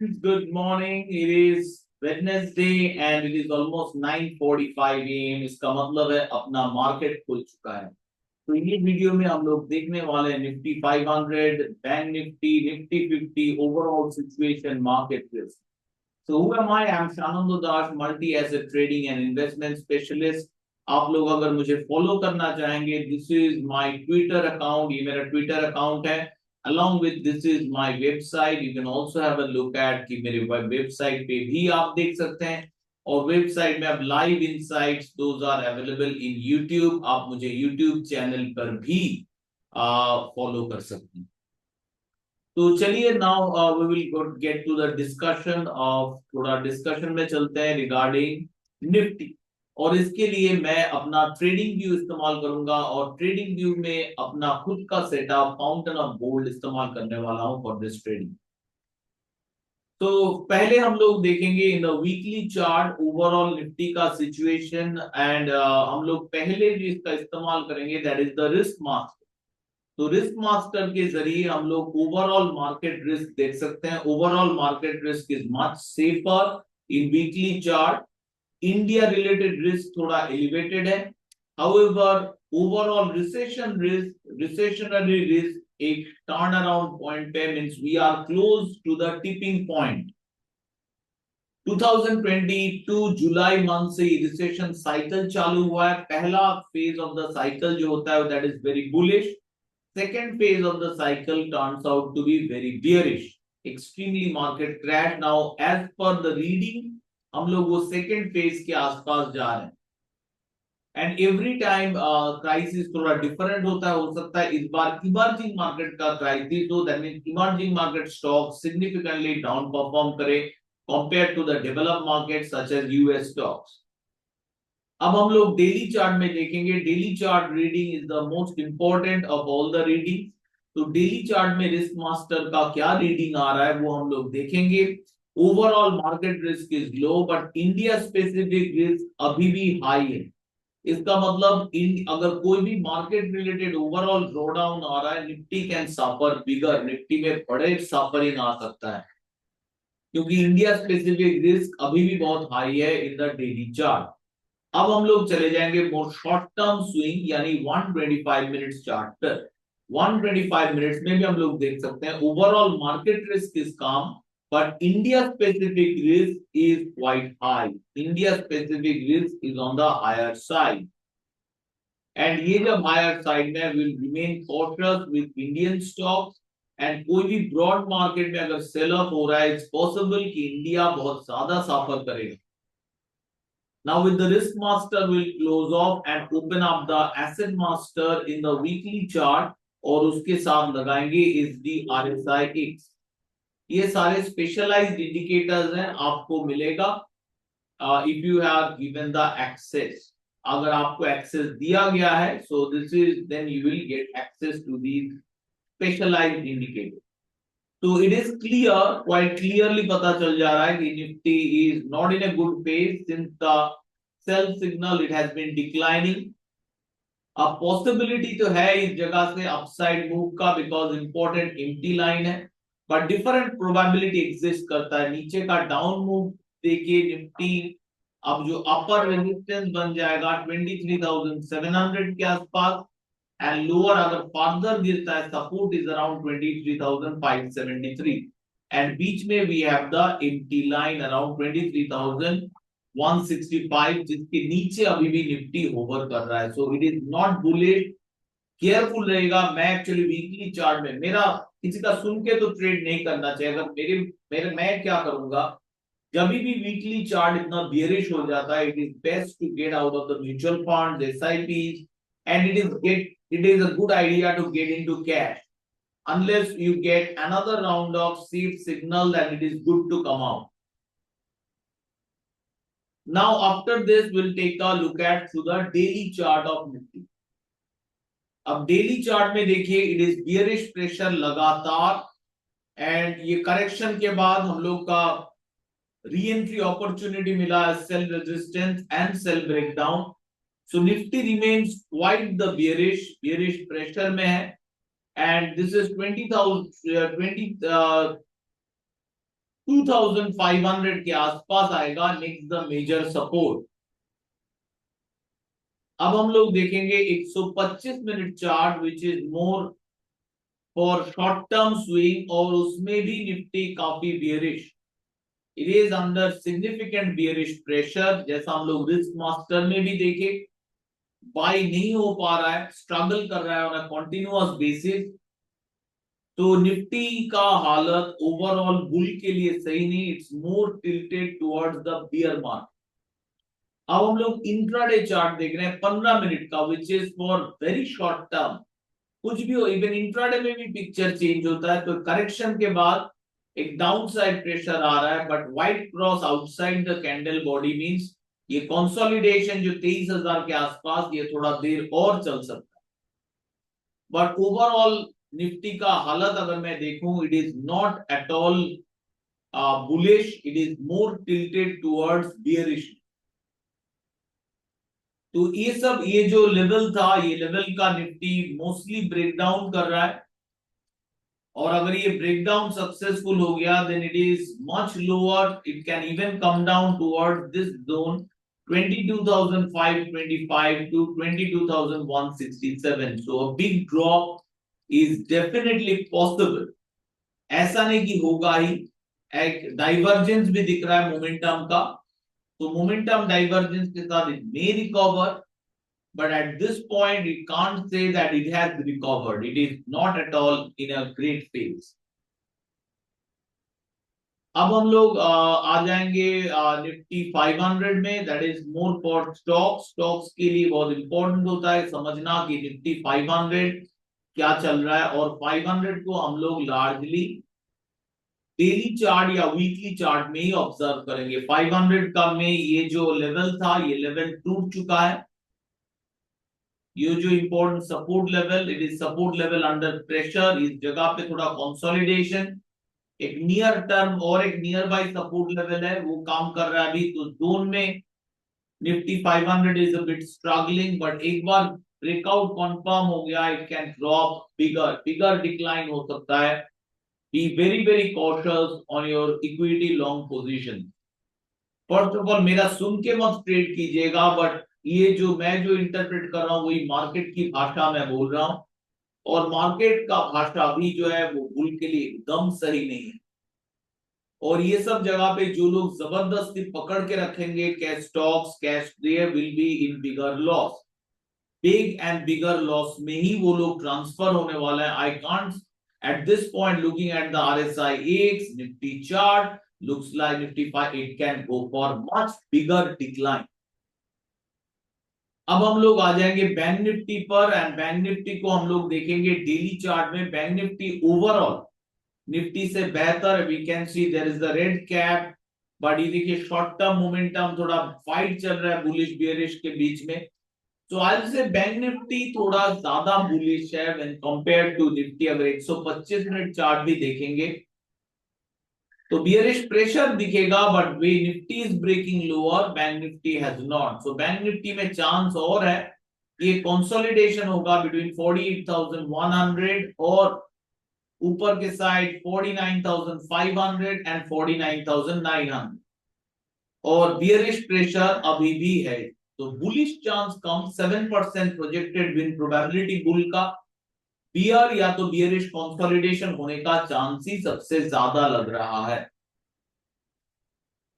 Good morning. It is Wednesday and it is almost 9:45 AM. इसका मतलब है अपना मार्केट खुल चुका है। तो ये वीडियो में हम लोग देखने वाले हैं Nifty 500, bank Nifty, Nifty 50, overall situation, market risk. So who am I? I'm Shanando Das, multi-asset trading and investment specialist. आप लोग अगर मुझे फॉलो करना चाहेंगे, this is my Twitter account, ये मेरा ट्विटर अकाउंट है। Along with this is my website. You can also have a look at कि मेरे वेबसाइट पे भी आप देख सकते हैं। और वेबसाइट में अब live insights those are available in YouTube. आप मुझे यूट्यूब चैनल पर भी फॉलो कर सकते हैं। तो चलिए now we will get to the discussion of, थोड़ा डिस्कशन में चलते हैं रिगार्डिंग निफ्टी। और इसके लिए मैं अपना ट्रेडिंग व्यू इस्तेमाल करूंगा और ट्रेडिंग व्यू में अपना खुद का सेटअप फाउंटेन ऑफ गोल्ड इस्तेमाल करने वाला हूं फॉर दिस ट्रेडिंग। तो पहले हम लोग देखेंगे in the weekly chart overall Nifty का सिचुएशन एंड हम लोग पहले जो इसका इस्तेमाल करेंगे that is the risk master. तो रिस्क मास्टर के जरिए हम लोग ओवरऑल मार्केट रिस्क देख सकते हैं। Overall market risk is much safer in weekly chart. India related risk थोड़ा एलिवेटेड है। हाउएवर ओवरऑल रिसेशनरी रिस्क एक टर्न अराउंड पॉइंट पे means we are close to the tipping point. 2022 जुलाई month से recession cycle चालू हुआ है। पहला फेज ऑफ द साइकिल जो होता है that is very bullish. Second phase of the cycle turns out to be very bearish. Extremely market crash. Now, as per the reading, हम लोग वो second phase के आसपास जा रहे हैं। And every time crisis थोड़ा different होता है। हो सकता है इस बार emerging market का crisis हो, that means emerging market stocks significantly down perform करे compared to the developed markets such as US stocks. अब हम लोग डेली चार्ट में देखेंगे। Daily chart reading is the most important of all the reading. तो daily chart में risk master का क्या रीडिंग आ रहा है वो हम लोग देखेंगे। Overall market risk is low but India specific risk अभी भी हाई है। इसका मतलब अगर कोई भी मार्केट रिलेटेड ओवरऑल ड्रॉडाउन आ रहा है, Nifty can suffer bigger, Nifty में बड़े सफरिंग आ सकता है क्योंकि इंडिया स्पेसिफिक रिस्क अभी भी बहुत हाई है इन द डेली चार्ट। अब हम लोग चले जाएंगे मोर शॉर्ट टर्म स्विंग यानी 125 मिनट्स चार्ट पर। 125 मिनट्स में भी हम लोग देख सकते हैं ओवरऑल मार्केट रिस्क इज कम but India specific risk is quite high. India specific risk is on the higher side and ये जब हायर साइड में will remain cautious with Indian stocks. And कोई भी ब्रॉड मार्केट में अगर cell of हो रहा है इट्स पॉसिबल कि इंडिया बहुत ज्यादा सफर करेगा। Now with the risk master will close off and open up the asset master in the weekly chart और उसके साथ लगाएंगे SD RSI X। ये सारे स्पेशलाइज्ड इंडिकेटर्स हैं, आपको मिलेगा if you have given the access। अगर आपको एक्सेस दिया गया है so this is then you will get access to these specialized indicators। तो it is clear, quite clearly पता चल जा रहा है कि Nifty is not in a good phase since the sell signal it has been declining. अब possibility तो है इस जगह से अपसाइड मूव का बिकॉज इंपॉर्टेंट एम्प्टी लाइन है बट डिफरेंट प्रोबेबिलिटी एग्जिस्ट करता है। नीचे का डाउन मूव देखिए निफ्टी अब जो अपर रेजिस्टेंस बन जाएगा 23,700 के आसपास एंड लोअर अगर फर्दर गिरता है सपोर्ट इज अराउंड 23,573 एंड बीच में we have the empty line around 23,165 जिसके नीचे अभी भी निफ्टी होवर कर रहा है। So it is not bullish, careful रहेगा। मैं एक्चुअली वीकली चार्ट में मेरा किसी का सुन के तो ट्रेड नहीं करना चाहिए। अगर मेरे मेरे मैं क्या करूंगा जब भी वीकली चार्ट इतना बियरिश हो जाता है it is best to get out of the mutual fund SIPs and it is a good idea to get into cash unless you get another round of safe signal that it is good to come out। Now after this we'll take a look at to the daily chart of Nifty। अब daily chart में देखिए it is bearish pressure लगातार and ये correction के बाद हम लोग का री एंट्री अपॉर्चुनिटी मिला है sell resistance and sell breakdown. So Nifty remains quite the bearish pressure में है and this is 20,000 20 2500 के आसपास आएगा नेक्स्ट द मेजर सपोर्ट। अब हम लोग देखेंगे 125 minute chart which is more for short term swing, और उसमें भी निफ्टी काफी bearish, it is under significant bearish pressure. जैसा हम लोग रिस्क मास्टर में भी देखे, बाय नहीं हो पा रहा है, स्ट्रगल कर रहा है ऑन अ कंटिन्यूअस बेसिस। तो निफ्टी का हालत ओवरऑल बुल के लिए सही नहीं, it's more tilted towards the beer market. अब हम लोग इंट्राडे चार्ट देख रहे हैं 15 मिनट का, which is for very short term. कुछ भी हो, इवन इंट्राडे में भी पिक्चर चेंज होता है। तो करेक्शन के बाद एक डाउन साइड प्रेशर आ रहा है, but white cross outside the candle body means ये कंसोलिडेशन जो 23,000 के आसपास, ये थोड़ा देर और चल सकता है। बट ओवरऑल निफ्टी का हालत अगर मैं देखूं, it is not at all bullish, it is more tilted towards bearish. तो ये सब, ये जो लेवल था, ये लेवल का निफ्टी मोस्टली ब्रेक डाउन कर रहा है। और अगर ये ब्रेक डाउन सक्सेसफुल हो गया, then it is much lower, it can even come down towards this zone 22,525 to 22,167. So a big drop is definitely possible. ऐसा नहीं कि होगा ही, एक डाइवर्जेंस भी दिख रहा है मोमेंटम का। तो मोमेंटम डाइवर्जेंस के साथ it may recover, but at this point we can't say that it has recovered. It is not at all in a great phase. अब हम लोग आ जाएंगे निफ्टी 500 में, that is more for stocks के लिए बहुत इंपॉर्टेंट होता है समझना कि निफ्टी 500 क्या चल रहा है। और 500 को हम लोग लार्जली डेली चार्ट या वीकली चार्ट में ही ऑब्जर्व करेंगे। 500 का में ये जो लेवल था, ये लेवल टूट चुका है। ये जो important support level, it is support level under pressure. इस जगह पे थोड़ा कंसोलिडेशन, एक नियर टर्म और एक नियर बाय सपोर्ट लेवल है, वो काम कर रहा है अभी। तो जोन में Nifty 500 is a bit struggling, but एक बार ब्रेकआउट कंफर्म हो गया, it can drop bigger decline हो सकता है। Be very very cautious on your equity long position. First of all मेरा सुन के मत ट्रेड कीजिएगा, बट ये जो इंटरप्रेट कर रहा हूँ वही मार्केट की भाषा में बोल रहा हूँ, और मार्केट का भाषा भी जो है वो बुल के लिए एकदम सही नहीं है। और ये सब जगह पे जो लोग जबरदस्ती पकड़ के रखेंगे cash stocks, cash, they will be in bigger loss, big and bigger loss में ही वो लोग ट्रांसफर होने वाला है। I can't at this point, looking at the RSI X Nifty chart, looks like Nifty 5 it can go for much bigger decline. अब हम लोग आ जाएंगे बैंक निफ्टी पर, एंड बैंक निफ्टी को हम लोग देखेंगे डेली चार्ट में। बैंक निफ्टी ओवरऑल निफ्टी से बेहतर, we can see there is the red cap, but ये देखिए शॉर्ट टर्म मोमेंटम थोड़ा फाइट चल रहा है बुलिश बियरिश के बीच में। तो आज से बैंक निफ्टी थोड़ा ज्यादा बुलिश है व्हेन कंपेयर टू निफ्टी। अगर 125 मिनट चार्ट भी देखेंगे तो बियरिश प्रेशर दिखेगा, but way Nifty is breaking lower, bank Nifty has not. So bank Nifty में चांस और है, ये कंसोलिडेशन होगा बिटवीन 48,100 और ऊपर के साइड 49,500 एंड 49,900, और बियरिश प्रेशर अभी भी है। तो बुलिश चांस कम, 7% प्रोजेक्टेड विन प्रोबेबिलिटी बुल का, बियर या तो बियरिश कंसोलिडेशन होने का चांस ही सबसे ज्यादा लग रहा है।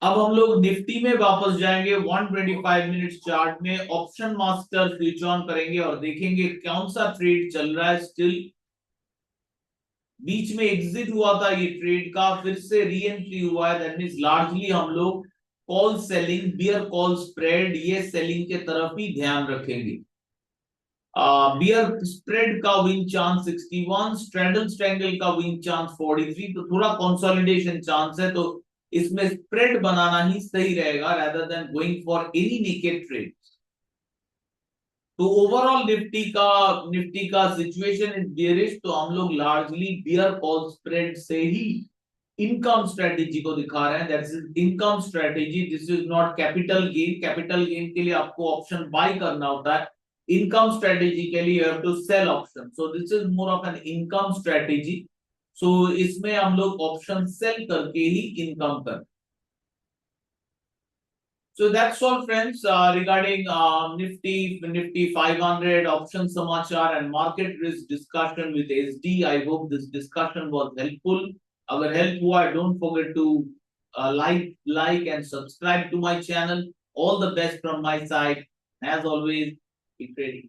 अब हम लोग निफ्टी में वापस जाएंगे 125 मिनट चार्ट में, ऑप्शन मास्टर स्विच ऑन करेंगे और देखेंगे कौन सा ट्रेड चल रहा है। स्टिल बीच में एग्जिट हुआ था ये ट्रेड का, फिर से री एंट्री हुआ है, दैट मींस लार्जली हम लोग call selling, bear call spread, ये सेलिंग के तरफ ही ध्यान रखेंगे। बियर स्प्रेड का विन चांस 61, स्ट्रैडल स्ट्रैंगल का विन चांस 43, तो थोड़ा कंसोलिडेशन चांस है, तो इसमें स्प्रेड बनाना ही सही रहेगा rather than going for any naked trade. तो ओवरऑल निफ्टी का सिचुएशन इज बियरिश, तो हम लोग लार्जली बियर कॉल स्प्रेड से ही इनकम स्ट्रेटेजी को दिखा रहे हैं। That is income strategy, this is not capital gain. Capital gain के लिए आपको ऑप्शन बाय करना होता है, इनकम स्ट्रेटेजी के लिए you have to sell option. So this is more of an income strategy, so इसमें हम लोग ऑप्शन सेल करके ही इनकम कर. So that's all, friends, regarding Nifty 500 option samachar and market risk discussion with SD. I hope this discussion was helpful. Agar help hua, don't forget to like and subscribe to my channel. All the best from my side. As always, keep trading.